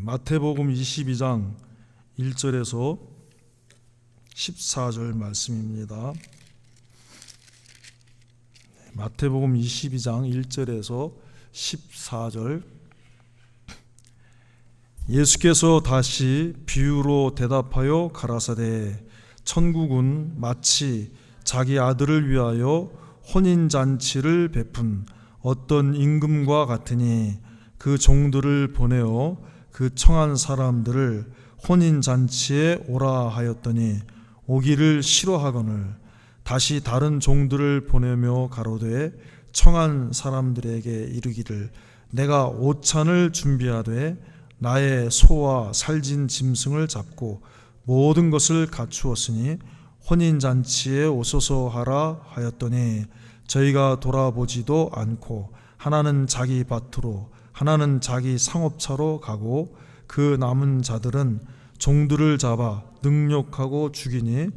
마태복음 22장 1절에서 14절 말씀입니다. 마태복음 22장 1절에서 14절. 예수께서 다시 비유로 대답하여 가라사대 천국은 마치 자기 아들을 위하여 혼인잔치를 베푼 어떤 임금과 같으니 그 종들을 보내어 그 청한 사람들을 혼인잔치에 오라 하였더니 오기를 싫어하거늘 다시 다른 종들을 보내며 가로되 청한 사람들에게 이르기를 내가 오찬을 준비하되 나의 소와 살진 짐승을 잡고 모든 것을 갖추었으니 혼인잔치에 오소서 하라 하였더니 저희가 돌아보지도 않고 하나는 자기 밭으로 하나는 자기 상업차로 가고 그 남은 자들은 종들을 잡아 능욕하고 죽이니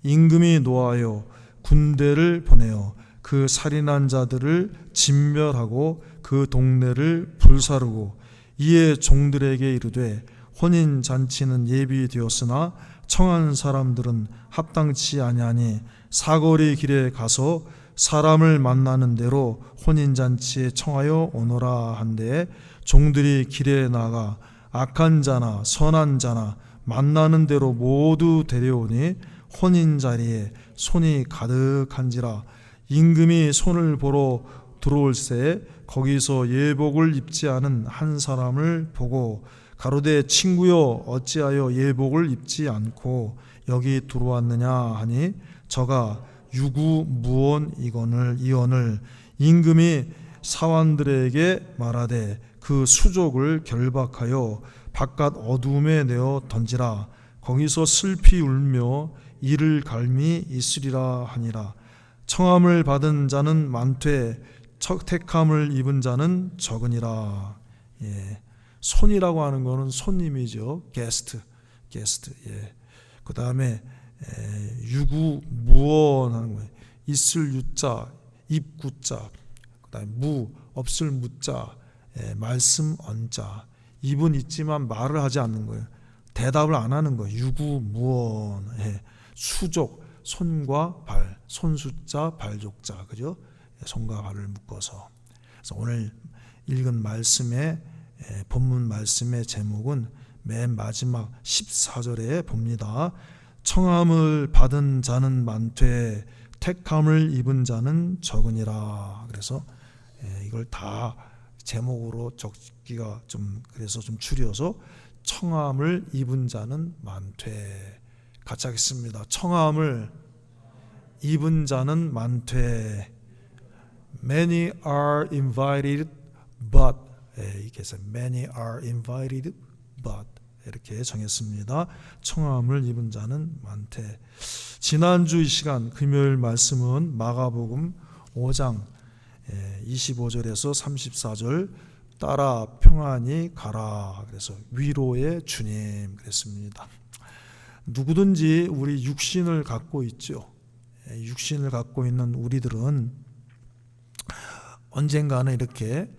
임금이 노하여 군대를 보내어 그 살인한 자들을 진멸하고 그 동네를 불사르고 이에 종들에게 이르되 혼인잔치는 예비되었으나 청한 사람들은 합당치 아니하니 사거리 길에 가서 사람을 만나는 대로 혼인잔치에 청하여 오너라 한데 종들이 길에 나가 악한 자나 선한 자나 만나는 대로 모두 데려오니 혼인자리에 손이 가득한지라 임금이 손을 보러 들어올새 거기서 예복을 입지 않은 한 사람을 보고 가로되 친구여 어찌하여 예복을 입지 않고 여기 들어왔느냐 하니 저가 유구무원이거늘 임금이 사환들에게 말하되 그 수족을 결박하여 바깥 어둠에 내어 던지라 거기서 슬피 울며 이를 갈미 있으리라 하니라. 청함을 받은 자는 많되 택함을 입은 자는 적으니라. 손이라고 하는 것은 손님이죠. 게스트. 그 다음에 유구무원 하는 거예요. 있을 유자, 입구자, 그 다음에 무, 없을 무자, 말씀 언자. 입은 있지만 말을 하지 않는 거예요. 대답을 안 하는 거예요. 유구무원. 수족, 손과 발, 손수자, 발족자, 그죠? 손과 발을 묶어서. 그래서 오늘 읽은 말씀의 본문 말씀의 제목은 맨 마지막 14절에 봅니다. 청함을 받은 자는 많되 택함을 입은 자는 적으니라. 그래서 이걸 다 제목으로 적기가 좀 그래서 좀 줄여서 청함을 입은 자는 많되. 같이 하겠습니다. 청함을 입은 자는 많되. Many are invited, but 이렇게 해서 many are invited, but 이렇게 정했습니다. 청함을 입은 자는 많되. 지난주 이 시간 금요일 말씀은 마가복음 5장 25절에서 34절 따라 평안히 가라. 그래서 위로의 주님 그랬습니다. 누구든지 우리 육신을 갖고 있죠. 육신을 갖고 있는 우리들은 언젠가는 이렇게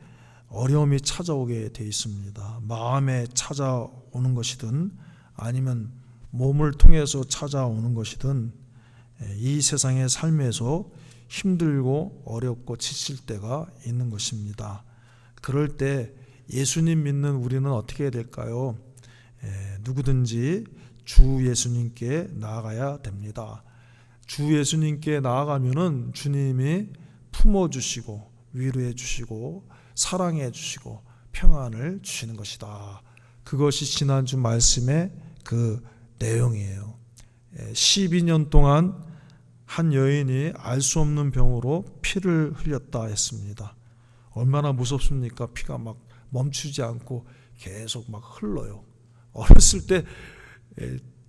어려움이 찾아오게 돼 있습니다. 마음에 찾아오는 것이든 아니면 몸을 통해서 찾아오는 것이든 이 세상의 삶에서 힘들고 어렵고 지칠 때가 있는 것입니다. 그럴 때 예수님 믿는 우리는 어떻게 해야 될까요? 누구든지 주 예수님께 나아가야 됩니다. 주 예수님께 나아가면은 주님이 품어주시고 위로해 주시고 사랑해 주시고 평안을 주시는 것이다. 그것이 지난주 말씀의 그 내용이에요. 12년 동안 한 여인이 알 수 없는 병으로 피를 흘렸다 했습니다. 얼마나 무섭습니까? 피가 막 멈추지 않고 계속 막 흘러요. 어렸을 때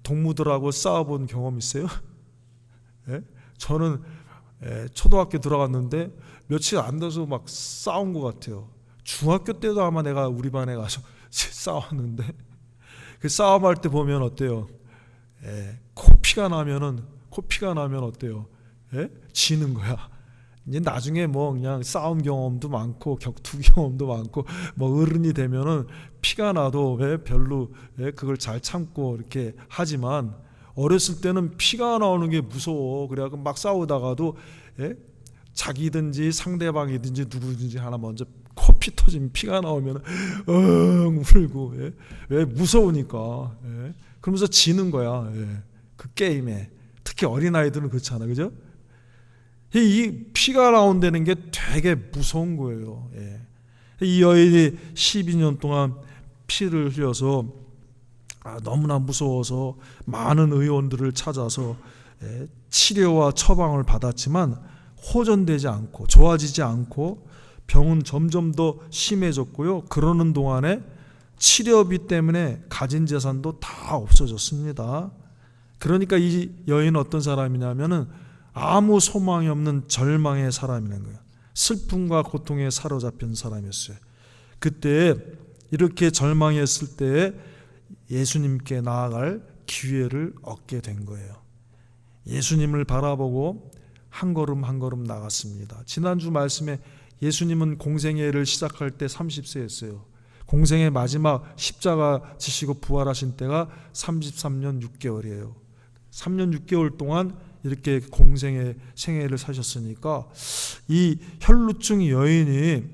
동무들하고 싸워본 경험 있어요? 저는 초등학교 들어갔는데 며칠 안 돼서 막 싸운 것 같아요. 중학교 때도 아마 내가 우리 반에 가서 싸웠는데 그 싸움할 때 보면 어때요? 코피가 나면 어때요? 지는 거야. 이제 나중에 뭐 그냥 싸움 경험도 많고 격투 경험도 많고 뭐 어른이 되면은 피가 나도 별로 그걸 잘 참고 이렇게 하지만 어렸을 때는 피가 나오는 게 무서워. 그래갖고 막 싸우다가도 자기든지 상대방이든지 누구든지 하나 먼저 코피 터지면 피가 나오면 울고 왜 무서우니까 그러면서 지는 거야. 그 게임에. 특히 어린아이들은 그렇잖아, 그죠? 이 피가 나온다는 게 되게 무서운 거예요. 이 여인이 12년 동안 피를 흘려서 너무나 무서워서 많은 의원들을 찾아서 치료와 처방을 받았지만 호전되지 않고 좋아지지 않고 병은 점점 더 심해졌고요. 그러는 동안에 치료비 때문에 가진 재산도 다 없어졌습니다. 그러니까 이 여인은 어떤 사람이냐면은 아무 소망이 없는 절망의 사람이라는 거예요. 슬픔과 고통에 사로잡힌 사람이었어요. 그때 이렇게 절망했을 때 예수님께 나아갈 기회를 얻게 된 거예요. 예수님을 바라보고 한 걸음 한 걸음 나갔습니다. 지난주 말씀에 예수님은 공생애를 시작할 때 30세였어요. 공생의 마지막 십자가 지시고 부활하신 때가 33년 6개월이에요. 3년 6개월 동안 이렇게 공생의 생애를 사셨으니까 이 혈루증 여인이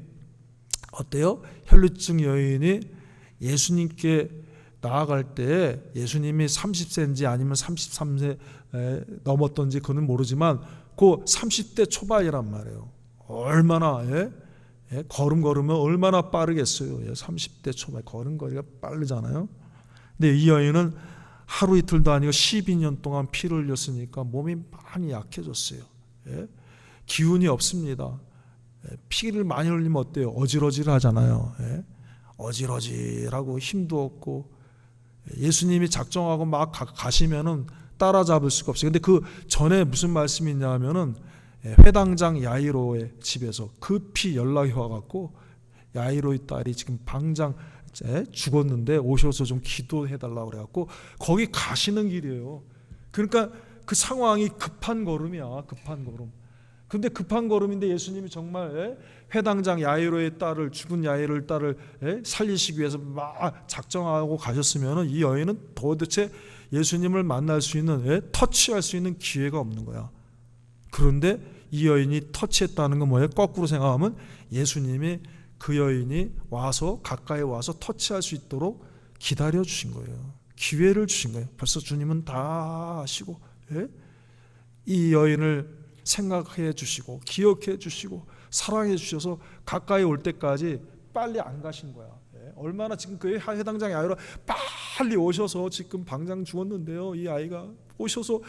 어때요? 혈루증 여인이 예수님께 나아갈 때 예수님이 30세인지 아니면 33세 넘었던지 그건 모르지만 그 30대 초반이란 말이에요. 얼마나 걸음 걸으면 얼마나 빠르겠어요. 30대 초반 걸음걸이가 빠르잖아요. 근데 이 여인은 하루 이틀도 아니고 12년 동안 피를 흘렸으니까 몸이 많이 약해졌어요. 기운이 없습니다. 피를 많이 흘리면 어때요? 어질어질하잖아요. 어질어질하고 힘도 없고 예수님이 작정하고 막 가시면은 따라잡을 수가 없어요. 근데 그 전에 무슨 말씀이 있냐면은 회당장 야이로의 집에서 급히 연락이 와갖고 야이로의 딸이 지금 방장 죽었는데 오셔서 좀 기도해달라고 그래갖고 거기 가시는 길이에요. 그러니까 그 상황이 급한 걸음이야. 급한 걸음. 근데 급한 걸음인데 예수님이 정말 회당장 야이로의 딸을 죽은 야이로의 딸을 살리시기 위해서 막 작정하고 가셨으면 이 여인은 도대체 예수님을 만날 수 있는 터치할 수 있는 기회가 없는 거야. 그런데 이 여인이 터치했다는 건 뭐예요? 거꾸로 생각하면 예수님이 그 여인이 와서 가까이 와서 터치할 수 있도록 기다려 주신 거예요. 기회를 주신 거예요. 벌써 주님은 다 아시고 이 여인을 생각해 주시고 기억해 주시고 사랑해 주셔서 가까이 올 때까지 빨리 안 가신 거야. 얼마나 지금 그 해당장이 아니라 빨리 오셔서 지금 방장 죽었는데요. 이 아이가 오셔서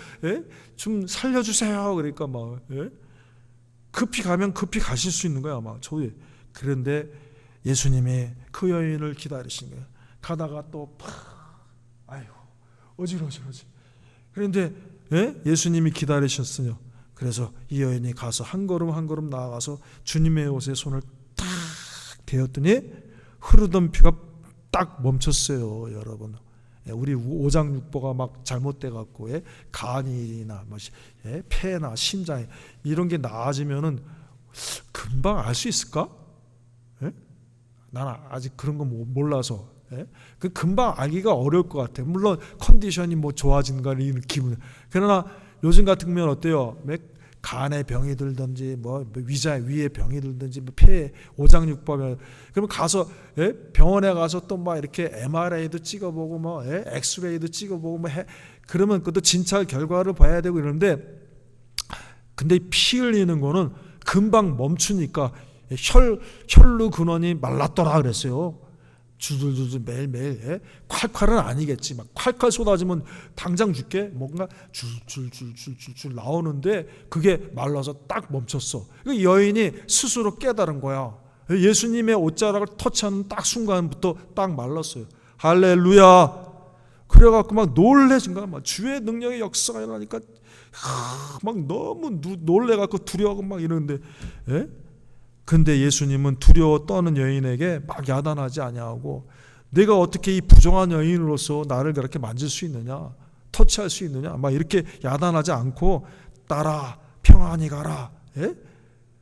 좀 살려주세요. 그러니까 막 급히 가면 급히 가실 수 있는 거야 아마. 그런데 예수님이 그 여인을 기다리신 거예요. 가다가 또 아이고 어지러지. 그런데 예수님이 기다리셨어요. 그래서 이 여인이 가서 한 걸음 한 걸음 나아가서 주님의 옷에 손을 딱 대었더니 흐르던 피가 딱 멈췄어요. 여러분 우리 오장육부가 막 잘못돼 갖고 간이나 폐나 심장 이런 게 나아지면은 금방 알 수 있을까? 나는 아직 그런 거 몰라서 그 금방 알기가 어려울 것 같아요. 물론 컨디션이 뭐 좋아진다는 기분. 그러나 요즘 같으면 어때요? 간에 병이 들든지 뭐 위에 병이 들든지 뭐 폐 오장육부면 그러면 가서 병원에 가서 또 막 이렇게 MRI도 찍어보고 뭐 엑스레이도 찍어보고 뭐 그러면 그것도 진찰 결과를 봐야 되고 이러는데 근데 피 흘리는 거는 금방 멈추니까 혈루 근원이 말랐더라 그랬어요. 줄줄줄 매일매일 콸콸은 아니겠지. 막 콸콸 쏟아지면 당장 죽게 뭔가 줄줄줄줄줄 나오는데 그게 말라서 딱 멈췄어. 그 여인이 스스로 깨달은 거야. 예수님의 옷자락을 터치하는 딱 순간부터 딱 말랐어요. 할렐루야. 그래갖고 막 놀래진 거야. 막 주의 능력의 역사가 일어나니까 막 너무 놀래갖고 두려워하고 막 이러는데 근데 예수님은 두려워 떠는 여인에게 막 야단하지 아니하고 내가 어떻게 이 부정한 여인으로서 나를 그렇게 만질 수 있느냐 터치할 수 있느냐 막 이렇게 야단하지 않고 따라 평안히 가라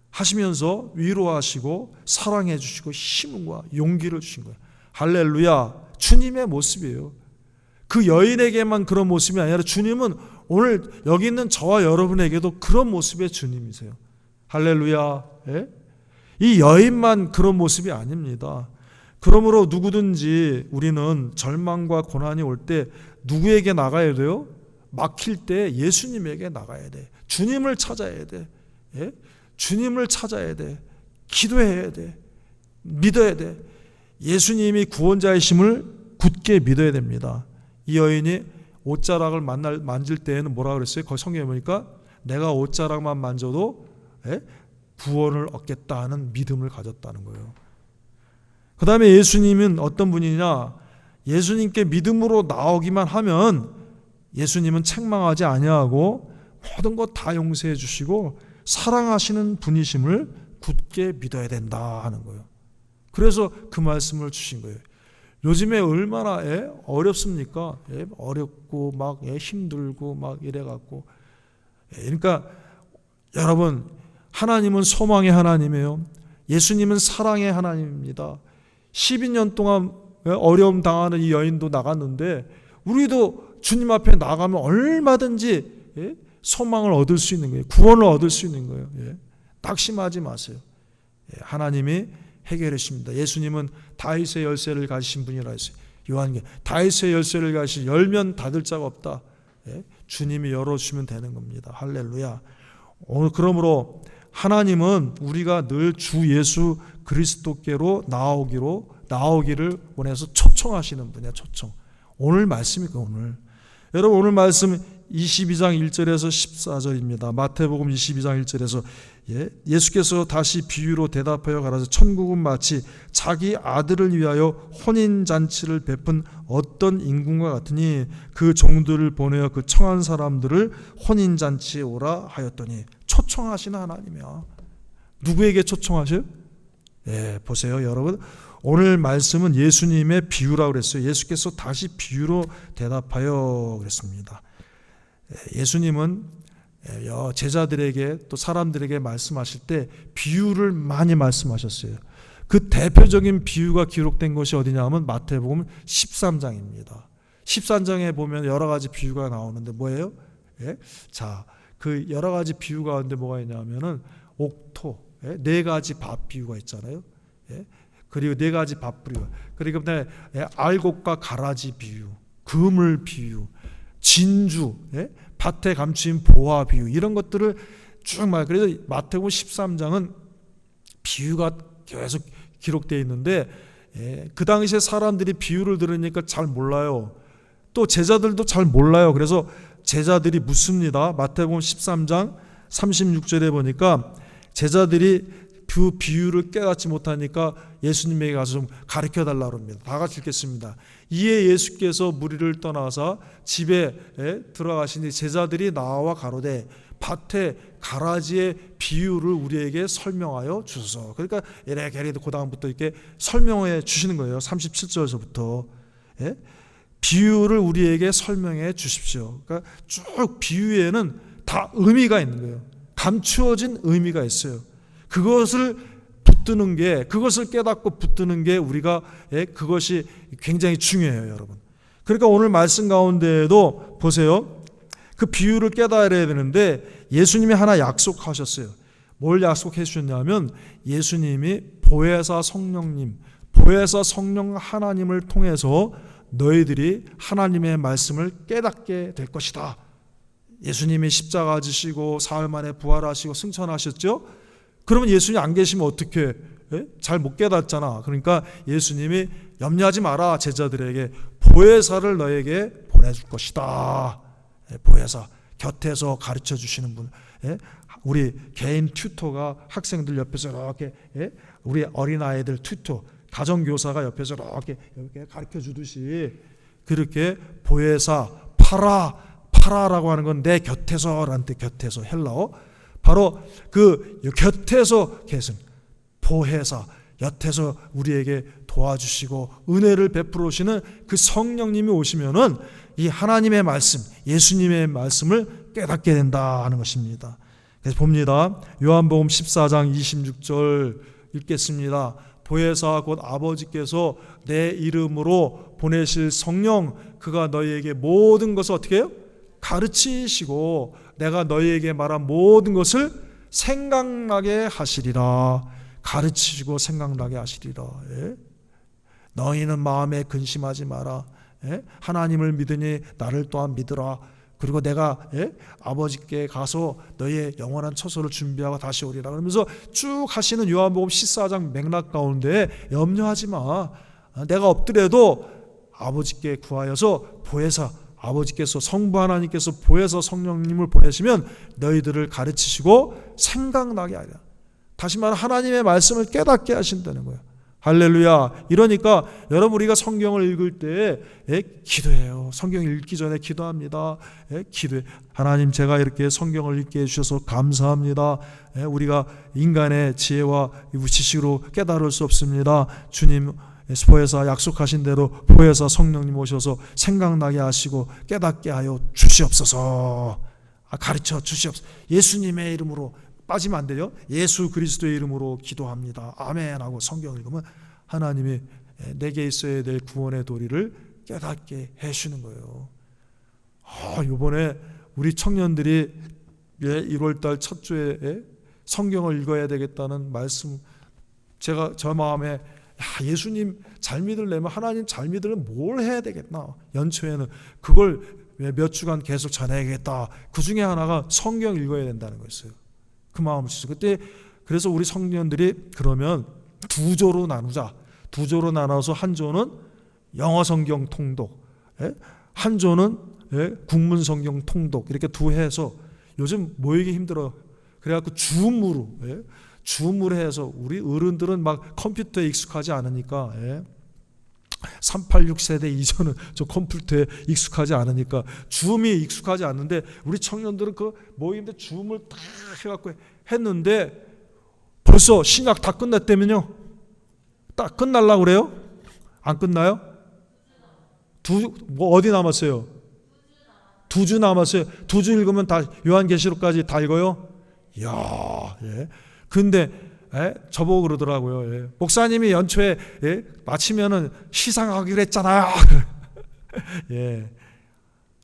하시면서 위로하시고 사랑해 주시고 힘과 용기를 주신 거예요. 할렐루야. 주님의 모습이에요. 그 여인에게만 그런 모습이 아니라 주님은 오늘 여기 있는 저와 여러분에게도 그런 모습의 주님이세요. 할렐루야. 예? 이 여인만 그런 모습이 아닙니다. 그러므로 누구든지 우리는 절망과 고난이 올 때 누구에게 나가야 돼요? 막힐 때 예수님에게 나가야 돼. 주님을 찾아야 돼. 예? 주님을 찾아야 돼. 기도해야 돼. 믿어야 돼. 예수님이 구원자이심을 굳게 믿어야 됩니다. 이 여인이 옷자락을 만질 때에는 뭐라 그랬어요? 거기 성경에 보니까 내가 옷자락만 만져도 구원을 얻겠다 하는 믿음을 가졌다는 거예요. 그 다음에 예수님은 어떤 분이냐? 예수님께 믿음으로 나오기만 하면 예수님은 책망하지 아니하고 모든 것 다 용서해 주시고 사랑하시는 분이심을 굳게 믿어야 된다 하는 거예요. 그래서 그 말씀을 주신 거예요. 요즘에 얼마나 어렵습니까? 어렵고 막 힘들고 막 이래갖고. 그러니까 여러분, 하나님은 소망의 하나님이에요. 예수님은 사랑의 하나님입니다. 12년 동안 어려움 당하는 이 여인도 나갔는데 우리도 주님 앞에 나가면 얼마든지 소망을 얻을 수 있는 거예요. 구원을 얻을 수 있는 거예요. 낙심하지 마세요. 하나님이 해결해 주십니다. 예수님은 다윗의 열쇠를 가지신 분이라 했어요. 요한계 다윗의 열쇠를 가지신 열면 닫을 자가 없다. 주님이 열어주시면 되는 겁니다. 할렐루야. 오늘 그러므로 하나님은 우리가 늘 주 예수 그리스도께로 나오기를 원해서 초청하시는 분이야. 초청. 오늘 말씀이니까 오늘. 여러분 오늘 말씀 22장 1절에서 14절입니다. 마태복음 22장 1절에서 예수께서 다시 비유로 대답하여 가라사대 천국은 마치 자기 아들을 위하여 혼인잔치를 베푼 어떤 임금과 같으니 그 종들을 보내어 그 청한 사람들을 혼인잔치에 오라 하였더니. 초청하시는 하나님이야. 누구에게 초청하셔요? 보세요 여러분, 오늘 말씀은 예수님의 비유라고 그랬어요. 예수께서 다시 비유로 대답하여 그랬습니다. 예수님은 제자들에게 또 사람들에게 말씀하실 때 비유를 많이 말씀하셨어요. 그 대표적인 비유가 기록된 것이 어디냐면 마태복음 13장입니다. 13장에 보면 여러 가지 비유가 나오는데 뭐예요? 자, 그 여러 가지 비유 가운데 뭐가 있냐면은 옥토, 네 가지 밥 비유가 있잖아요. 그리고 네 가지 밥 비유, 그리고 알곡과 가라지 비유, 그물 비유, 진주, 밭에 감추인 보화 비유, 이런 것들을 쭉 말. 그래서 마태복음 13장은 비유가 계속 기록되어 있는데 그 당시에 사람들이 비유를 들으니까 잘 몰라요. 또 제자들도 잘 몰라요. 그래서 제자들이 묻습니다. 마태복음 13장 36절에 보니까 제자들이 그 비유를 깨닫지 못하니까 예수님에게 가서 좀 가르쳐 달라고 합니다. 다 같이 읽겠습니다. 이에 예수께서 무리를 떠나서 집에 들어가시니 제자들이 나와 가로되 밭에 가라지의 비유를 우리에게 설명하여 주소서. 그러니까 이래저래 그 다음부터 이렇게 설명해 주시는 거예요. 37절에서부터 비유를 우리에게 설명해 주십시오. 그러니까 쭉 비유에는 다 의미가 있는 거예요. 감추어진 의미가 있어요. 그것을 붙드는 게, 그것을 깨닫고 붙드는 게 우리가 그것이 굉장히 중요해요, 여러분. 그러니까 오늘 말씀 가운데에도 보세요. 그 비유를 깨달아야 되는데 예수님이 하나 약속하셨어요. 뭘 약속해 주셨냐면 예수님이 보혜사 성령님, 보혜사 성령 하나님을 통해서 너희들이 하나님의 말씀을 깨닫게 될 것이다. 예수님이 십자가 지시고 사흘 만에 부활하시고 승천하셨죠. 그러면 예수님이 안 계시면 어떻게 잘 못 깨닫잖아. 그러니까 예수님이 염려하지 마라, 제자들에게 보혜사를 너에게 보내줄 것이다. 보혜사, 곁에서 가르쳐 주시는 분. 우리 개인 튜터가 학생들 옆에서 이렇게, 우리 어린아이들 튜터, 가정교사가 옆에서 이렇게 가르쳐 주듯이 그렇게 보혜사, 파라라고 하는 건 내 곁에서라는 뜻, 곁에서 헬라어. 바로 그 곁에서 계신 보혜사, 곁에서 우리에게 도와주시고 은혜를 베풀어 오시는 그 성령님이 오시면은 이 하나님의 말씀, 예수님의 말씀을 깨닫게 된다 하는 것입니다. 그래서 봅니다. 요한복음 14장 26절 읽겠습니다. 보혜사 곧 아버지께서 내 이름으로 보내실 성령 그가 너희에게 모든 것을 어떻게 해요? 가르치시고 내가 너희에게 말한 모든 것을 생각나게 하시리라. 가르치시고 생각나게 하시리라. 예? 너희는 마음에 근심하지 마라. 예? 하나님을 믿으니 나를 또한 믿으라. 그리고 내가 아버지께 가서 너희의 영원한 처소를 준비하고 다시 오리라. 그러면서 쭉 하시는 요한복음 14장 맥락 가운데 염려하지 마. 내가 없더라도 아버지께 구하여서 보혜사 아버지께서 성부 하나님께서 보혜사 성령님을 보내시면 너희들을 가르치시고 생각나게 하리라. 다시 말해 하나님의 말씀을 깨닫게 하신다는 거예요. 할렐루야. 이러니까 여러분 우리가 성경을 읽을 때 기도해요. 성경 읽기 전에 기도합니다. 기도해. 하나님 제가 이렇게 성경을 읽게 해주셔서 감사합니다. 우리가 인간의 지혜와 지식으로 깨달을 수 없습니다. 주님 보혜사 약속하신 대로 보혜사 성령님 오셔서 생각나게 하시고 깨닫게 하여 주시옵소서. 가르쳐 주시옵소서. 예수님의 이름으로 빠지면 안 돼요. 예수 그리스도의 이름으로 기도합니다. 아멘 하고 성경을 읽으면 하나님이 내게 있어야 될 구원의 도리를 깨닫게 해주는 거예요. 이번에 우리 청년들이 1월달 첫 주에 성경을 읽어야 되겠다는 말씀 제가 저 마음에 예수님 잘 믿으려면 하나님 잘 믿으려면 뭘 해야 되겠나. 연초에는 그걸 몇 주간 계속 전해야겠다. 그 중에 하나가 성경 읽어야 된다는 거였어요. 그 마음을 주죠. 그때 그래서 우리 청년들이 그러면 두 조로 나누자. 두 조로 나눠서 한 조는 영어 성경 통독, 한 조는 국문 성경 통독 이렇게 두 해서 요즘 모이기 힘들어. 그래갖고 줌으로 해서 우리 어른들은 막 컴퓨터에 익숙하지 않으니까 386세대 이전은 저 컴퓨터에 익숙하지 않으니까 줌이 익숙하지 않는데 우리 청년들은 그 모임인데 줌을 딱 해갖고 했는데 벌써 신약 다 끝났다면요. 딱 끝날라고 그래요? 안 끝나요? 어디 남았어요? 2주 남았어요. 2주 읽으면 다 요한계시록까지 다 읽어요? 이야, 근데 저보고 그러더라고요. 목사님이 연초에 마치면은 시상하기로 했잖아요.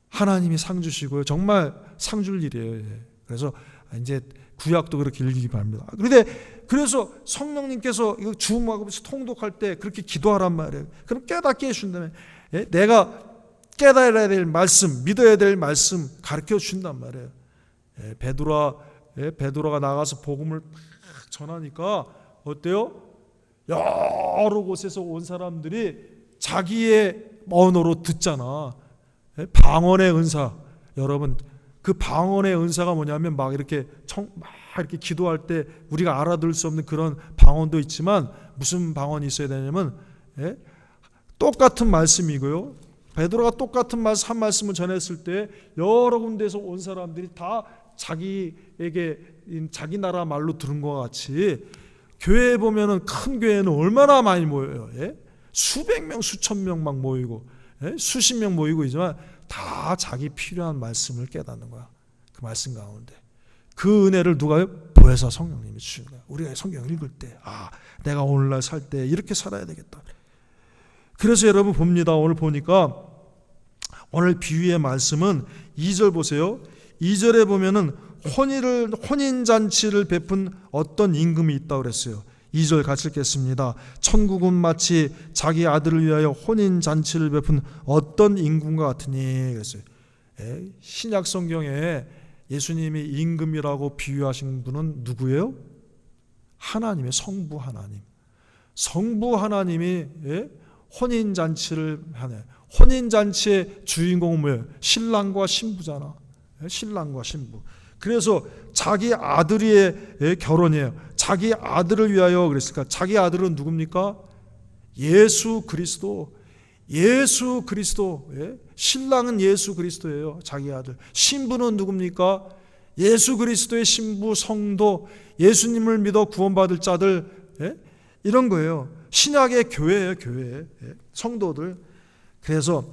하나님이 상 주시고요. 정말 상 줄 일이에요. 그래서 이제 구약도 그렇게 읽기 바랍니다. 그런데 그래서 성령님께서 이거 주음하고 통독할 때 그렇게 기도하란 말이에요. 그럼 깨닫게 해준다면 내가 깨달아야 될 말씀, 믿어야 될 말씀 가르쳐 준단 말이에요. 베드로가 나가서 복음을 전하니까 어때요? 여러 곳에서 온 사람들이 자기의 언어로 듣잖아. 방언의 은사. 여러분 그 방언의 은사가 뭐냐면 막 이렇게 기도할 때 우리가 알아들을 수 없는 그런 방언도 있지만 무슨 방언이 있어야 되냐면 똑같은 말씀이고요. 베드로가 똑같은 말씀 한 말씀을 전했을 때 여러 군데에서 온 사람들이 다 자기에게 자기 나라 말로 들은 것 같이 교회에 보면은 큰 교회는 얼마나 많이 모여요. 수백 명, 수천 명 막 모이고 수십 명 모이고 있지만 다 자기 필요한 말씀을 깨닫는 거야. 그 말씀 가운데 그 은혜를 누가요? 보혜사 성령님이 주시는 거야. 우리가 성경 읽을 때 내가 오늘날 살 때 이렇게 살아야 되겠다. 그래서 여러분 봅니다. 오늘 보니까 오늘 비유의 말씀은 2절 보세요. 2절에 보면은 혼인잔치를 베푼 어떤 임금이 있다고 그랬어요. 2절 같이 읽겠습니다. 천국은 마치 자기 아들을 위하여 혼인잔치를 베푼 어떤 임금과 같으니 그랬어요. 신약 성경에 예수님이 임금이라고 비유하신 분은 누구예요? 하나님의 성부 하나님. 성부 하나님이 혼인잔치를 하네. 혼인잔치의 주인공은 뭐예요? 신랑과 신부잖아. 신랑과 신부. 그래서 자기 아들의 결혼이에요. 자기 아들을 위하여 그랬을까? 자기 아들은 누굽니까? 예수 그리스도. 예수 그리스도. 신랑은 예수 그리스도예요. 자기 아들. 신부는 누굽니까? 예수 그리스도의 신부 성도. 예수님을 믿어 구원받을 자들. 이런 거예요. 신약의 교회예요. 교회. 성도들. 그래서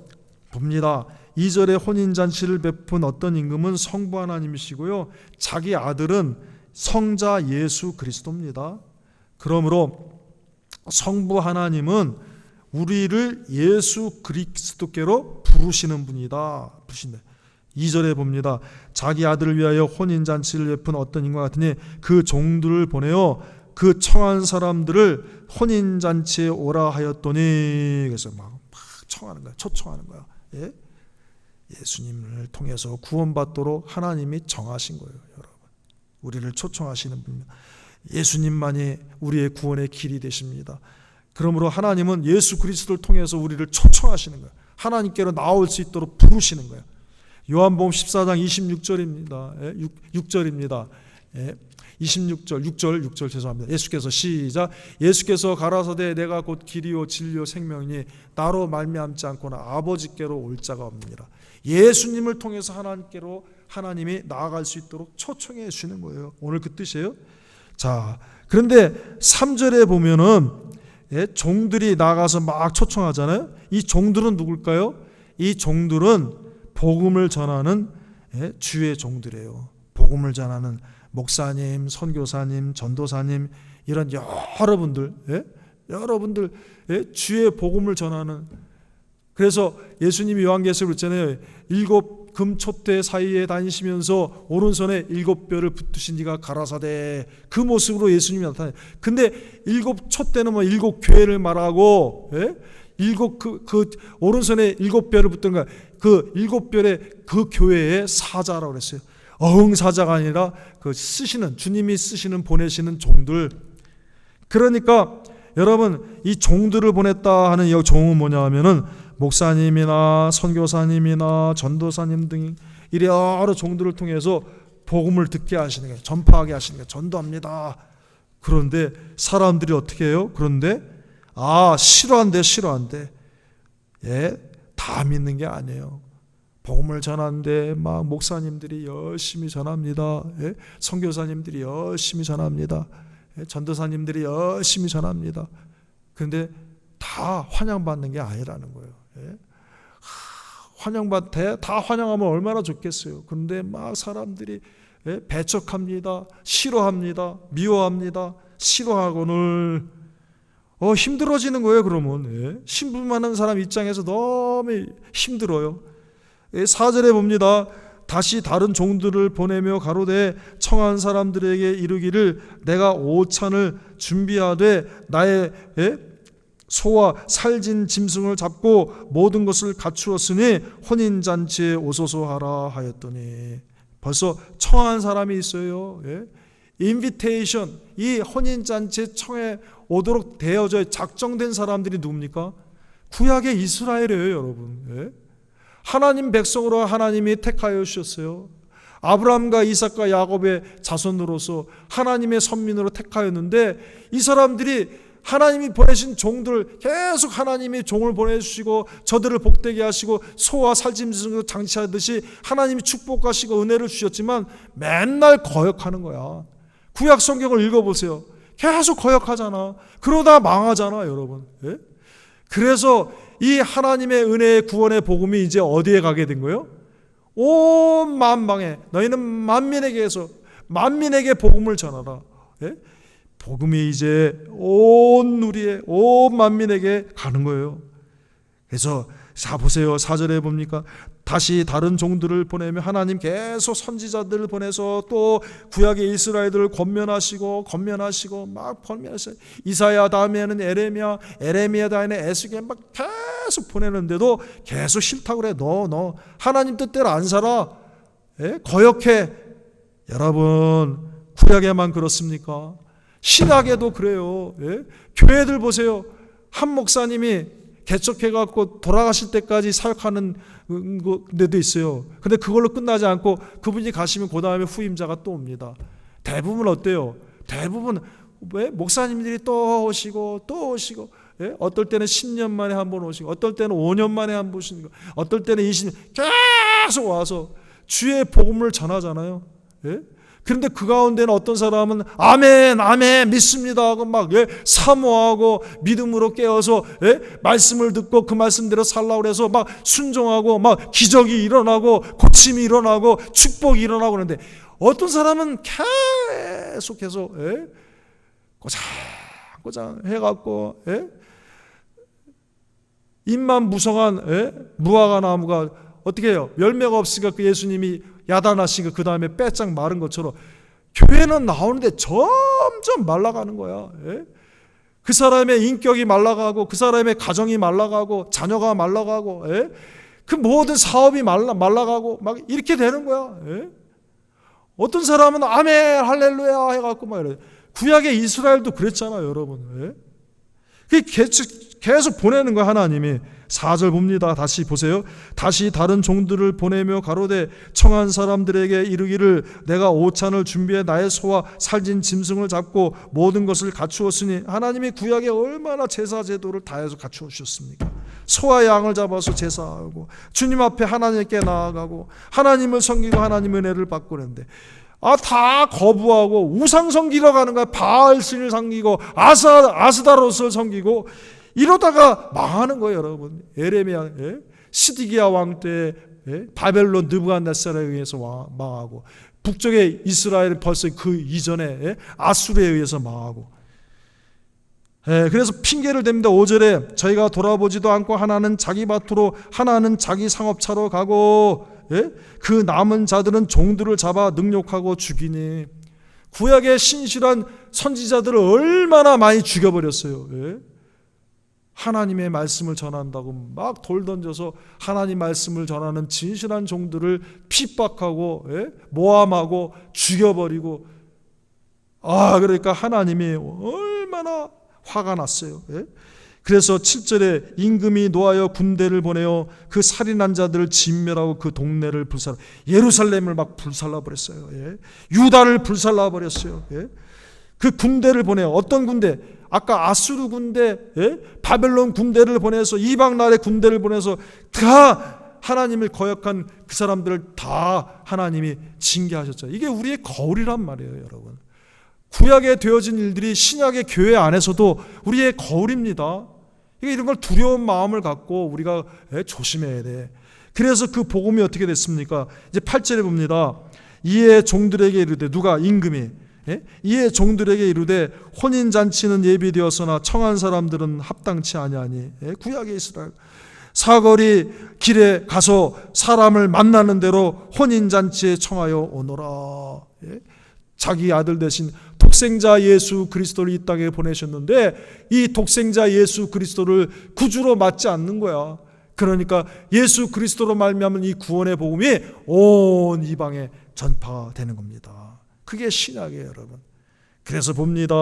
봅니다. 2절에 혼인잔치를 베푼 어떤 임금은 성부 하나님이시고요, 자기 아들은 성자 예수 그리스도입니다. 그러므로 성부 하나님은 우리를 예수 그리스도께로 부르시는 분이다. 2절에 봅니다. 자기 아들을 위하여 혼인잔치를 베푼 어떤 임금과 같으니 그 종들을 보내어 그 청한 사람들을 혼인잔치에 오라 하였더니, 그래서 막 청하는 거야, 초청하는 거야. 예? 예수님을 통해서 구원받도록 하나님이 정하신 거예요. 여러분, 우리를 초청하시는 분입니다. 예수님만이 우리의 구원의 길이 되십니다. 그러므로 하나님은 예수 그리스도를 통해서 우리를 초청하시는 거예요. 하나님께로 나올 수 있도록 부르시는 거예요. 요한복음 14장 26절입니다. 6절입니다. 6절 죄송합니다. 예수께서 시작. 예수께서 가라사대 내가 곧 길이요 진리요 생명이니 나로 말미암지 않고는 아버지께로 올 자가 없느니라. 예수님을 통해서 하나님께로 하나님이 나아갈 수 있도록 초청해 주시는 거예요. 오늘 그 뜻이에요. 자, 그런데 3절에 보면은 종들이 나가서 막 초청하잖아요. 이 종들은 누굴까요? 이 종들은 복음을 전하는 주의 종들이에요. 복음을 전하는 목사님, 선교사님, 전도사님, 이런 여러분들 주의 복음을 전하는. 그래서 예수님이 요한계시록에 그랬잖아요. 7 금촛대 사이에 다니시면서 오른손에 7뼈를 붙드신 이가 가라사대, 그 모습으로 예수님이 나타나요. 근데 7촛대는 뭐 7교회를 말하고, 그 오른손에 7뼈를 붙든 거야. 그 7뼈의 그 교회의 사자라고 그랬어요. 어흥사자가 아니라 그 쓰시는, 주님이 쓰시는, 보내시는 종들. 그러니까 여러분, 이 종들을 보냈다 하는 이 종은 뭐냐 하면은 목사님이나 선교사님이나 전도사님 등 이래 여러 종들을 통해서 복음을 듣게 하시는 거예요. 전파하게 하시는 거예요. 전도합니다. 그런데 사람들이 어떻게 해요? 그런데 싫어한대. 다 믿는 게 아니에요. 복음을 전하는데 막 목사님들이 열심히 전합니다. 선교사님들이 열심히 전합니다. 전도사님들이 열심히 전합니다. 그런데 다 환영받는 게 아니라는 거예요. 다 환영하면 얼마나 좋겠어요. 그런데 막 사람들이 배척합니다. 싫어합니다. 미워합니다. 싫어하고는 힘들어지는 거예요. 그러면 신분 많은 사람 입장에서 너무 힘들어요. 4절에 봅니다. 다시 다른 종들을 보내며 가로되 청한 사람들에게 이르기를 내가 오찬을 준비하되 나의 소와 살진 짐승을 잡고 모든 것을 갖추었으니 혼인잔치에 오소서 하라 하였더니, 벌써 청한 사람이 있어요. 인비테이션, 이 혼인잔치에 청해 오도록 되어져 작정된 사람들이 누굽니까? 구약의 이스라엘이에요. 여러분. 하나님 백성으로 하나님이 택하여 주셨어요. 아브라함과 이삭과 야곱의 자손으로서 하나님의 선민으로 택하였는데, 이 사람들이 하나님이 보내신 종들, 계속 하나님이 종을 보내주시고 저들을 복되게 하시고 소와 살짐승을 장치하듯이 하나님이 축복하시고 은혜를 주셨지만 맨날 거역하는 거야. 구약 성경을 읽어보세요. 계속 거역하잖아. 그러다 망하잖아, 여러분. 그래서 이 하나님의 은혜의 구원의 복음이 이제 어디에 가게 된 거예요? 온 만방에 너희는 만민에게 복음을 전하라. 복음이 이제 온 만민에게 가는 거예요. 그래서 자 보세요. 4절에 봅니까? 다시 다른 종들을 보내며 하나님 계속 선지자들을 보내서 또 구약의 이스라엘들을 권면하시고 막 권면하시고, 이사야 다음에는 에레미야 다음에는 에스겔 막 계속 보내는데도 계속 싫다고 그래. 너 하나님 뜻대로 안 살아. 거역해. 여러분, 구약에만 그렇습니까? 신학에도 그래요. 교회들 보세요. 한 목사님이 개척해갖고 돌아가실 때까지 사역하는 데도 있어요. 근데 그걸로 끝나지 않고 그분이 가시면 그 다음에 후임자가 또 옵니다. 대부분 어때요? 대부분 목사님들이 또 오시고 어떨 때는 10년 만에 한 번 오시고, 어떨 때는 5년 만에 한 번 오시고, 어떨 때는 20년 계속 와서 주의 복음을 전하잖아요. 그런데 그 가운데는 어떤 사람은 아멘 아멘 믿습니다 하고 막 사모하고 믿음으로 깨어서 말씀을 듣고 그 말씀대로 살라고 해서 막 순종하고 막 기적이 일어나고 고침이 일어나고 축복이 일어나고 그러는데, 어떤 사람은 계속해서 고장 해갖고 잎만 무성한 무화과 나무가 어떻게 해요? 열매가 없으니까 그 예수님이 야단하시니까 그 다음에 빼짝 마른 것처럼 교회는 나오는데 점점 말라가는 거야. 그 사람의 인격이 말라가고 그 사람의 가정이 말라가고 자녀가 말라가고 그 모든 사업이 말라가고 막 이렇게 되는 거야. 어떤 사람은 아멘 할렐루야 해갖고 막 이래. 구약의 이스라엘도 그랬잖아요, 여러분. 계속 보내는 거야, 하나님이. 4절 봅니다. 다시 보세요. 다시 다른 종들을 보내며 가로되 청한 사람들에게 이르기를 내가 오찬을 준비해 나의 소와 살진 짐승을 잡고 모든 것을 갖추었으니, 하나님이 구약에 얼마나 제사 제도를 다해서 갖추어 주셨습니까? 소와 양을 잡아서 제사하고 주님 앞에 하나님께 나아가고 하나님을 섬기고 하나님의 은혜를 받고 그랬는데, 다 거부하고 우상 섬기러 가는 거야. 바알신을 섬기고 아스다롯을 섬기고 이러다가 망하는 거예요, 여러분. 에레미야, 시디기야 왕 때 바벨론 느부갓네살에 의해서 망하고, 북쪽의 이스라엘은 벌써 그 이전에 아수르에 의해서 망하고. 그래서 핑계를 댑니다. 5절에 저희가 돌아보지도 않고 하나는 자기 밭으로 하나는 자기 상업차로 가고 그 남은 자들은 종들을 잡아 능욕하고 죽이니. 구약의 신실한 선지자들을 얼마나 많이 죽여버렸어요. 하나님의 말씀을 전한다고 막 돌 던져서 하나님 말씀을 전하는 진실한 종들을 핍박하고 모함하고 죽여버리고. 그러니까 하나님이 얼마나 화가 났어요. 그래서 7절에 임금이 노하여 군대를 보내어 그 살인한 자들을 진멸하고 그 동네를 불살라, 예루살렘을 막 불살라버렸어요. 유다를 불살라버렸어요. 그 군대를 보내요. 어떤 군대? 아까 아수르 군대, 바벨론 군대를 보내서, 이방 나라의 군대를 보내서 다 하나님을 거역한 그 사람들을 다 하나님이 징계하셨죠. 이게 우리의 거울이란 말이에요, 여러분. 구약에 되어진 일들이 신약의 교회 안에서도 우리의 거울입니다. 이런 걸 두려운 마음을 갖고 우리가 조심해야 돼. 그래서 그 복음이 어떻게 됐습니까? 이제 8절에 봅니다. 이에 종들에게 이르되, 누가? 임금이. 이에 종들에게 이르되 혼인잔치는 예비되었으나 청한 사람들은 합당치 아니하니. 구약의 이스라엘. 사거리 길에 가서 사람을 만나는 대로 혼인잔치에 청하여 오너라. 자기 아들 대신 독생자 예수 그리스도를 이 땅에 보내셨는데, 이 독생자 예수 그리스도를 구주로 맞지 않는 거야. 그러니까 예수 그리스도로 말미암은 이 구원의 복음이 온 이방에 전파되는 겁니다. 그게 신약이에요, 여러분. 그래서 봅니다.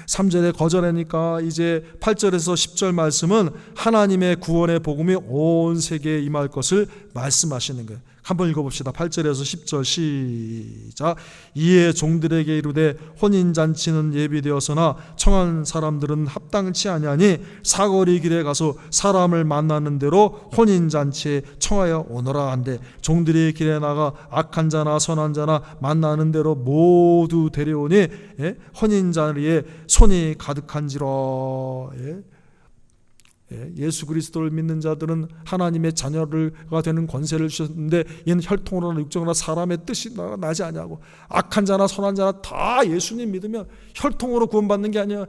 3절에 거절하니까 이제 8절에서 10절 말씀은 하나님의 구원의 복음이 온 세계에 임할 것을 말씀하시는 거예요. 한번 읽어봅시다. 8절에서 10절 시작. 이에 종들에게 이르되 혼인잔치는 예비되었으나 청한 사람들은 합당치 아니하니 사거리 길에 가서 사람을 만나는 대로 혼인잔치에 청하여 오너라 한데, 종들이 길에 나가 악한 자나 선한 자나 만나는 대로 모두 데려오니 혼인자리에 손이 가득한지라. 예수 그리스도를 믿는 자들은 하나님의 자녀가 되는 권세를 주셨는데, 이는 혈통으로나 육정으로나 사람의 뜻이 나지 아니하고, 악한 자나 선한 자나 다 예수님 믿으면 혈통으로 구원받는 게 아니야.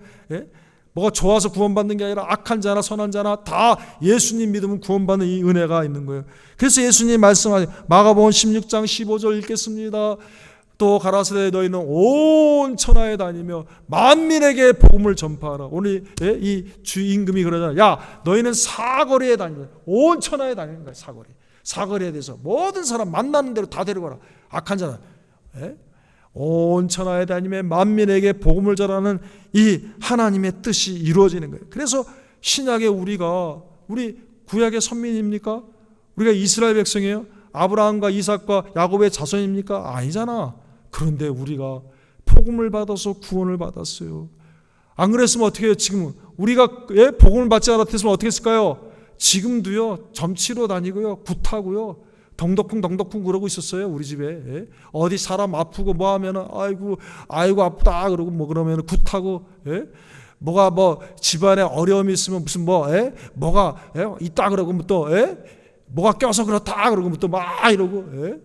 뭐가 좋아서 구원받는 게 아니라 악한 자나 선한 자나 다 예수님 믿으면 구원받는 이 은혜가 있는 거예요. 그래서 예수님 말씀하신 마가복음 16장 15절 읽겠습니다. 또 가라사대 너희는 온 천하에 다니며 만민에게 복음을 전파하라. 오늘 이 주 임금이 그러잖아요. 야, 너희는 사거리에 다니라. 온 천하에 다니는 거야. 사거리에 대해서 모든 사람 만나는 대로 다 데려가라. 악한 자는 온 천하에 다니며 만민에게 복음을 전하는 이 하나님의 뜻이 이루어지는 거예요. 그래서 신약의 우리 구약의 선민입니까? 우리가 이스라엘 백성이에요? 아브라함과 이삭과 야곱의 자손입니까? 아니잖아. 그런데 우리가 복음을 받아서 구원을 받았어요. 안 그랬으면 어떻게 해요? 지금 우리가 복음을 받지 않았으면 어떻게 했을까요? 지금도요, 점치러 다니고요, 굿하고요, 덩덕쿵 그러고 있었어요. 우리 집에. 예? 어디 사람 아프고 뭐 하면은 아이고 아프다 그러고 뭐 그러면 굿하고, 예? 뭐가 뭐 집안에 어려움이 있으면 무슨 뭐, 예? 뭐가, 예? 있다 그러고 또, 예? 뭐가 껴서 그렇다 그러고 또 막 이러고, 예?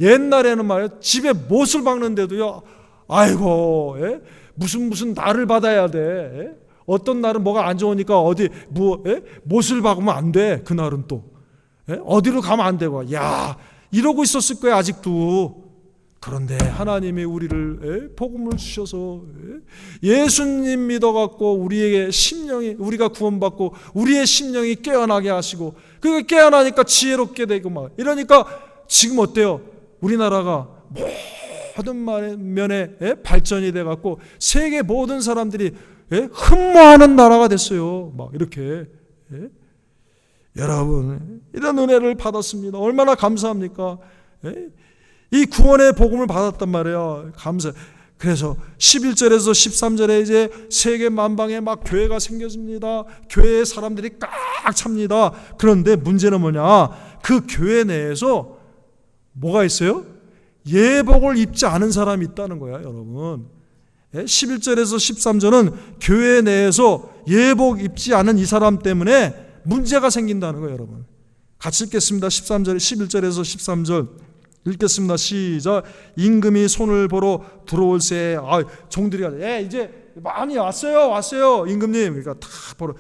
옛날에는 말이야 집에 못을 박는데도요, 아이고, 예? 무슨 날을 받아야 돼. 예? 어떤 날은 뭐가 안 좋으니까 어디 뭐, 예? 못을 박으면 안 돼. 그날은 또. 예? 어디로 가면 안 되고, 야, 이러고 있었을 거야 아직도. 그런데 하나님이 우리를, 예? 복음을 주셔서, 예? 예수님 믿어갖고 우리에게 심령이, 우리가 구원받고 우리의 심령이 깨어나게 하시고, 그게 깨어나니까 지혜롭게 되고 막 이러니까 지금 어때요? 우리나라가 모든 면에, 예? 발전이 돼갖고 세계 모든 사람들이, 예? 흠모하는 나라가 됐어요. 막 이렇게. 예? 여러분, 이런 은혜를 받았습니다. 얼마나 감사합니까? 예? 이 구원의 복음을 받았단 말이에요. 감사. 그래서 11절에서 13절에 이제 세계 만방에 막 교회가 생겨집니다. 교회에 사람들이 꽉 찹니다. 그런데 문제는 뭐냐? 그 교회 내에서 뭐가 있어요? 예복을 입지 않은 사람이 있다는 거야, 여러분. 11절에서 13절은 교회 내에서 예복 입지 않은 이 사람 때문에 문제가 생긴다는 거예요, 여러분. 같이 읽겠습니다. 13절, 11절에서 13절 읽겠습니다. 시작. 임금이 손을 보러 들어올 새, 종들이 이제 많이 왔어요, 임금님. 그러니까 다 보러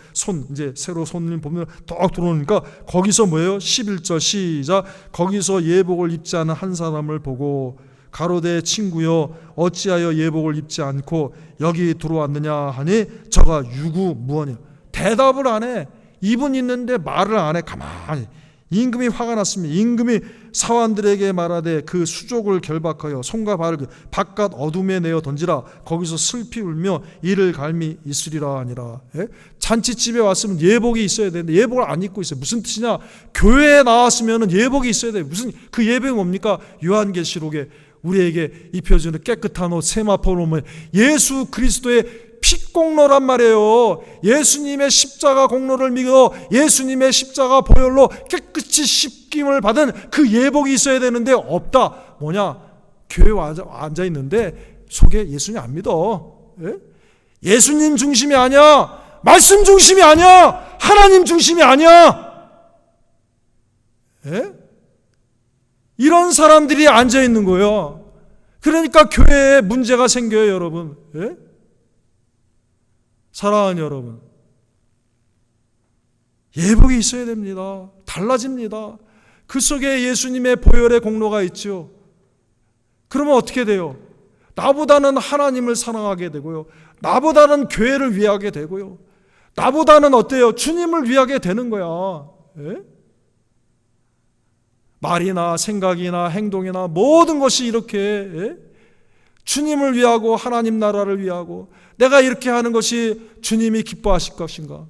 이제 새로 손님 보면 딱 들어오니까 거기서 뭐예요? 11절 시작. 거기서 예복을 입지 않은 한 사람을 보고 가로되 친구여 어찌하여 예복을 입지 않고 여기 들어왔느냐 하니 저가 유구무원이요. 대답을 안 해. 입은 있는데 말을 안 해. 가만히. 임금이 화가 났습니다. 임금이 사환들에게 말하되 그 수족을 결박하여 손과 발을 바깥 어둠에 내어 던지라. 거기서 슬피 울며 이를 갈미 있으리라 하니라. 예? 잔치집에 왔으면 예복이 있어야 되는데 예복을 안 입고 있어요. 무슨 뜻이냐? 교회에 나왔으면 예복이 있어야 돼요. 무슨 그 예복이 뭡니까? 요한계시록에 우리에게 입혀주는 깨끗한 옷 세마포로 오면 예수 그리스도의 핏공로란 말이에요. 예수님의 십자가 공로를 믿어 예수님의 십자가 보혈로 깨끗이 씻김을 받은 그 예복이 있어야 되는데 없다. 뭐냐? 교회에 앉아 있는데 속에 예수님 안 믿어. 예? 예수님 중심이 아니야. 말씀 중심이 아니야. 하나님 중심이 아니야. 예? 이런 사람들이 앉아 있는 거예요. 그러니까 교회에 문제가 생겨요, 여러분. 예? 사랑하는 여러분, 예복이 있어야 됩니다. 달라집니다. 그 속에 예수님의 보혈의 공로가 있죠. 그러면 어떻게 돼요? 나보다는 하나님을 사랑하게 되고요. 나보다는 교회를 위하게 되고요. 나보다는 어때요? 주님을 위하게 되는 거야. 예? 말이나 생각이나 행동이나 모든 것이 이렇게, 예? 주님을 위하고 하나님 나라를 위하고 내가 이렇게 하는 것이 주님이 기뻐하실 것인가?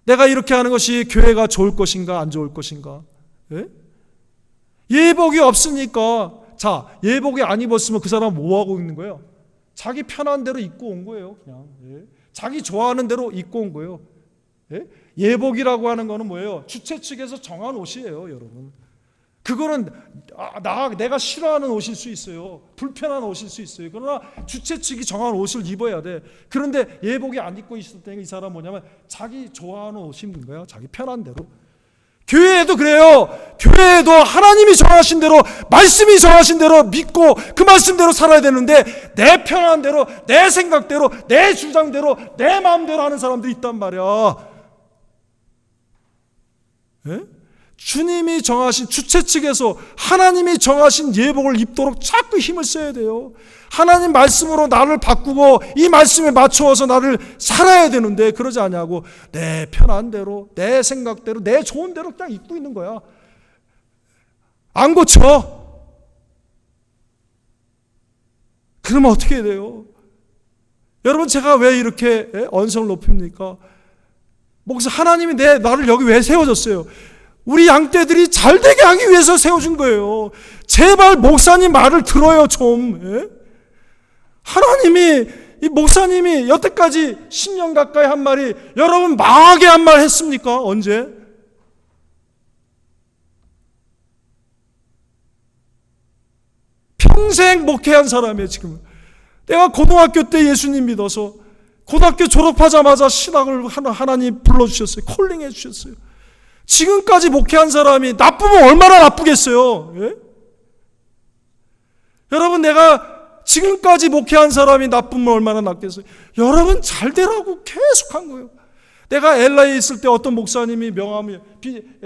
내가 이렇게 하는 것이 교회가 좋을 것인가 안 좋을 것인가? 예? 예복이 없으니까 자, 예복이 안 입었으면 그 사람 뭐 하고 있는 거예요? 자기 편한 대로 입고 온 거예요. 그냥. 예? 자기 좋아하는 대로 입고 온 거예요. 예? 예복이라고 하는 거는 뭐예요? 주최 측에서 정한 옷이에요, 여러분. 그거는 내가 싫어하는 옷일 수 있어요. 불편한 옷일 수 있어요. 그러나 주최 측이 정한 옷을 입어야 돼. 그런데 예복이 안 입고 있을 때 이 사람은 뭐냐면 자기 좋아하는 옷 입는 거야. 자기 편한 대로. 교회에도 그래요. 교회에도 하나님이 정하신 대로, 말씀이 정하신 대로 믿고 그 말씀대로 살아야 되는데 내 편한 대로, 내 생각대로, 내 주장대로, 내 마음대로 하는 사람들이 있단 말이야. 예? 주님이 정하신, 주최 측에서 하나님이 정하신 예복을 입도록 자꾸 힘을 써야 돼요. 하나님 말씀으로 나를 바꾸고 이 말씀에 맞추어서 나를 살아야 되는데 그러지 않냐고 내 편한 대로, 내 생각대로, 내 좋은 대로 그냥 입고 있는 거야. 안 고쳐. 그러면 어떻게 돼요? 여러분, 제가 왜 이렇게 언성을 높입니까? 목사, 하나님이 나를 여기 왜 세워줬어요? 우리 양떼들이 잘되게 하기 위해서 세워준 거예요. 제발 목사님 말을 들어요, 좀. 예? 하나님이, 이 목사님이 여태까지 10년 가까이 한 말이 여러분 망하게 한 말 했습니까? 언제? 평생 목회한 사람이에요. 지금 내가 고등학교 때 예수님 믿어서 고등학교 졸업하자마자 신학을 하나님 불러주셨어요. 콜링해 주셨어요. 지금까지 목회한 사람이 나쁘면 얼마나 나쁘겠어요. 예? 여러분, 내가 지금까지 목회한 사람이 나쁘면 얼마나 낫겠어요. 여러분 잘 되라고 계속 한 거예요. 내가 LA에 있을 때 어떤 목사님이 명함이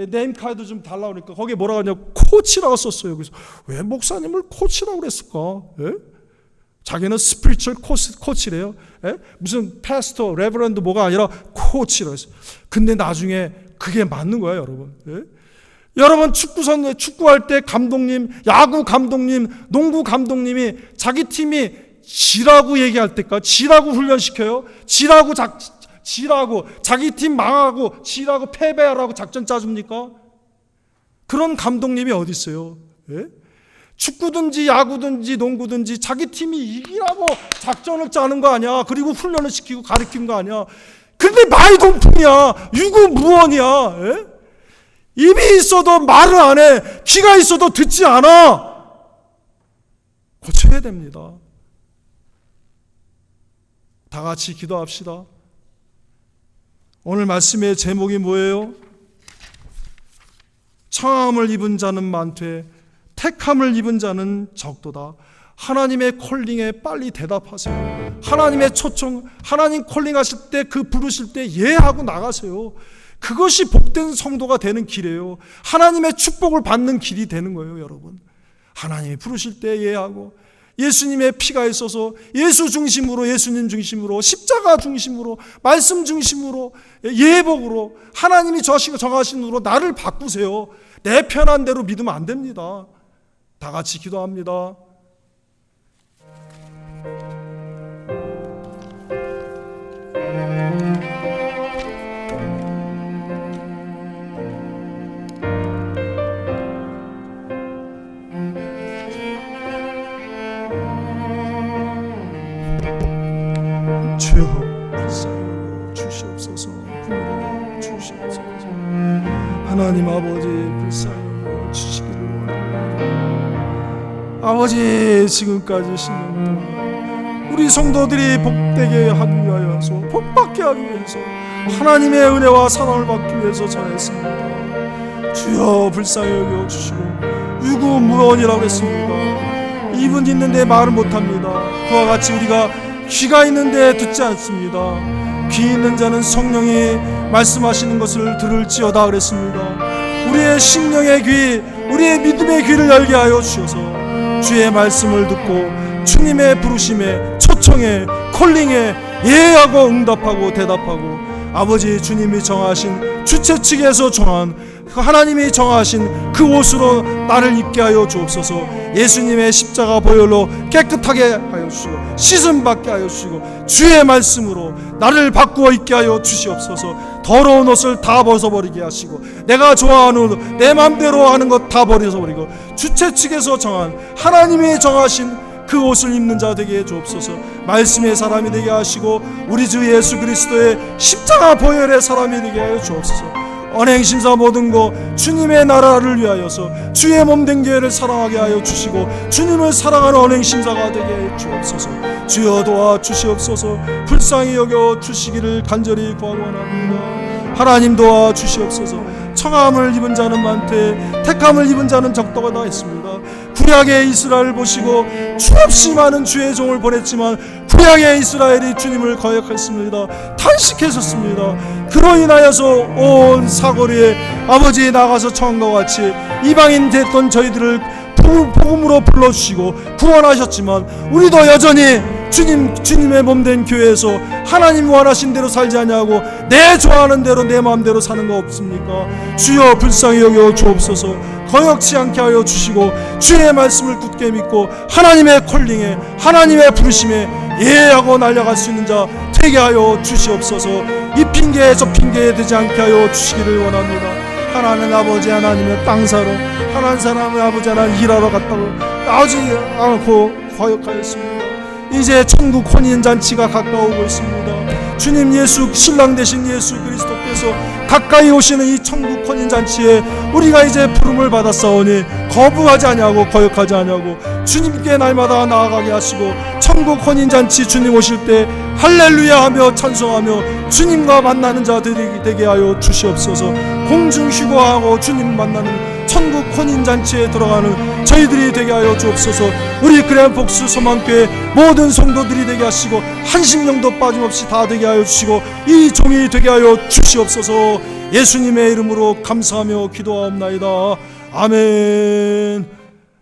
네임카드 좀 달라고 그러니까 거기에 뭐라고 하냐고 코치라고 썼어요. 그래서 왜 목사님을 코치라고 그랬을까? 예? 자기는 스피리추얼 코치래요. 예? 무슨 패스터, 레버런드 뭐가 아니라 코치라고 했어요. 근데 나중에 그게 맞는 거예요, 여러분. 예? 여러분 축구할 때 감독님, 야구 감독님, 농구 감독님이 자기 팀이 지라고 얘기할 때까지 지라고 훈련시켜요. 지라고 자기 팀 망하고 지라고 패배하라고 작전 짜줍니까? 그런 감독님이 어디 있어요? 예? 축구든지 야구든지 농구든지 자기 팀이 이기라고 작전을 짜는 거 아니야. 그리고 훈련을 시키고 가르치는 거 아니야. 근데 마이동풍이야. 유구무원이야. 예? 입이 있어도 말을 안 해. 귀가 있어도 듣지 않아. 고쳐야 됩니다. 다 같이 기도합시다. 오늘 말씀의 제목이 뭐예요? 청함을 입은 자는 많되 택함을 입은 자는 적도다. 하나님의 콜링에 빨리 대답하세요. 하나님의 초청, 하나님 콜링하실 때 그 부르실 때 예하고 나가세요. 그것이 복된 성도가 되는 길이에요. 하나님의 축복을 받는 길이 되는 거예요, 여러분. 하나님이 부르실 때 예하고 예수님의 피가 있어서 예수 중심으로, 예수님 중심으로, 십자가 중심으로, 말씀 중심으로, 예복으로 하나님이 정하신 으로 나를 바꾸세요. 내 편한 대로 믿으면 안 됩니다. 다 같이 기도합니다. 주여 불쌍히 주시옵소서. 주시옵소서. 하나님 아버지 불쌍히 주시기를 원합니다. 아버지, 지금까지 10년 동안 우리 성도들이 복되게 하기 위하여서, 복받게 하기 위해서, 하나님의 은혜와 사랑을 받기 위해서 전했습니다. 주여 불쌍히 여겨 주시고, 유구무원이라고 했습니다. 입은 있는데 말을 못합니다. 그와 같이 우리가 귀가 있는데 듣지 않습니다. 귀 있는 자는 성령이 말씀하시는 것을 들을지어다 그랬습니다. 우리의 심령의 귀, 우리의 믿음의 귀를 열게 하여 주셔서 주의 말씀을 듣고 주님의 부르심에, 초청에, 콜링에 예하고 응답하고 대답하고, 아버지 주님이 정하신 주체 측에서 정한 하나님이 정하신 그 옷으로 나를 입게 하여 주옵소서. 예수님의 십자가 보혈로 깨끗하게 하여 주시고 씻음 받게 하여 주시고 주의 말씀으로 나를 바꾸어 입게 하여 주시옵소서. 더러운 옷을 다 벗어버리게 하시고 내가 좋아하는 내 마음대로 하는 것 다 버려버리고 주체 측에서 정한 하나님이 정하신 그 옷을 입는 자 되게 해 주옵소서. 말씀의 사람이 되게 하시고 우리 주 예수 그리스도의 십자가 보혈의 사람이 되게 하여 주옵소서. 언행심사 모든 것 주님의 나라를 위하여서 주의 몸된 교회를 사랑하게 하여 주시고 주님을 사랑하는 언행심사가 되게 해 주옵소서. 주여 도와 주시옵소서. 불쌍히 여겨 주시기를 간절히 구하고 원합니다. 하나님 도와 주시옵소서. 청함을 입은 자는 많되 택함을 입은 자는 적도가 했습니다. 구약의 이스라엘을 보시고 수없이 많은 주의 종을 보냈지만 구약의 이스라엘이 주님을 거역했습니다. 탄식했었습니다. 그로 인하여서 온 사거리에 아버지 나가서 청함과 같이 이방인 됐던 저희들을 복음으로 불러주시고 구원하셨지만 우리도 여전히 주님의 몸된 교회에서 하나님 원하신 대로 살지 않냐고 내 좋아하는 대로 내 마음대로 사는 거 없습니까? 주여 불쌍히 여겨 주옵소서. 거역치 않게 하여 주시고 주의 말씀을 굳게 믿고 하나님의 콜링에, 하나님의 부르심에 예하고 날아갈 수 있는 자 되게 하여 주시옵소서. 이 핑계에 저 핑계에 되지 않게 하여 주시기를 원합니다. 하나님 아버지, 하나님의 땅사로 하나님 사람의 아버지 하나님 일하러 갔다고 나오지 않고 거역하였습니다. 이제 천국 혼인잔치가 가까우고 있습니다. 주님 예수, 신랑 되신 예수 그리스도께서 가까이 오시는 이 천국 혼인잔치에 우리가 이제 부름을 받았사오니 거부하지 아니하고 거역하지 아니하고 주님께 날마다 나아가게 하시고 천국 혼인잔치 주님 오실 때 할렐루야 하며 찬송하며 주님과 만나는 자들이 되게 하여 주시옵소서. 공중휴거하고 주님 만나는 천국 혼인잔치에 들어가는 저희들이 되게 하여 주옵소서. 우리 그레한 복수 소망교회 모든 성도들이 되게 하시고 한 심령도 빠짐없이 다 되게 하여 주시고 이 종이 되게 하여 주시옵소서. 예수님의 이름으로 감사하며 기도하옵나이다. 아멘.